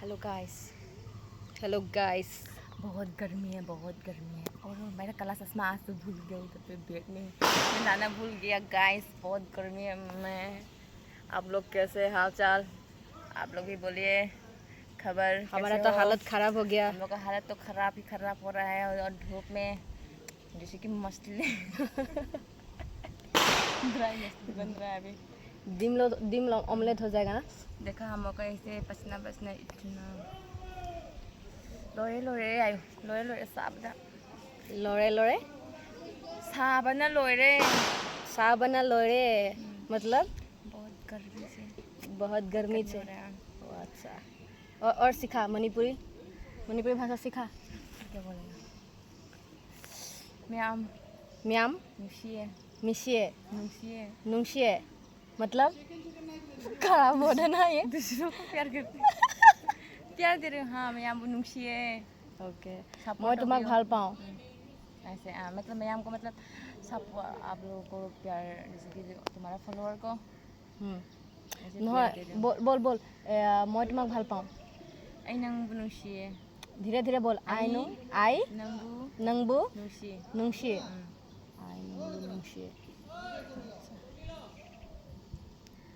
Hello guys. Hello guys. बहुत गर्मी है और मेरा काला चश्मा आज तो भूल गया उधर पे बैग में मैं लाना भूल गया गाइस। बहुत गर्मी है। मैं आप लोग कैसे हाल चाल? आप लोग भी बोलिए खबर हमारा कैसे तो हो? हालत खराब हो गया। हम लोग का हालत तो खराब हो रहा है और धूप में जैसे कि मछली ड्राई मछली बन रहा है अभी। डिम ऑमलेट हो जाएगा ना। देखा हम लोग का ऐसे पसीना इतना लोरे आयो लोरे साबना लड़े साबना लोरे साबना लड़े मतलब बहुत गर्मी से बहुत गर्मी हो से। रहा है। अच्छा और सिखा मणिपुरी भाषा सिखा। क्या बोलेगा? म्याम म्याम नुशिए मिशिए नुशिए नुंशिए मतलब खराब बोल है ना ये। दूसरों को प्यार करते प्यार दे रहे हो। हाँ म्याम नुशिए ओके मैं सपोर्ट तुम्हें ভাল पाऊँ। ऐसे मतलब म्याम को मतलब सब आप लोगों को प्यार जैसे कि तुम्हारा फॉलोअर को ऐसे प्यार दे रहे हो। बोल मैं तुम्हें ভাল पाऊँ। आई नंगबु नुशिए धीरे धीरे बोल। आई नंगबु नंगबू नुशिए नुंशिए आई नंगबू नुंशिए।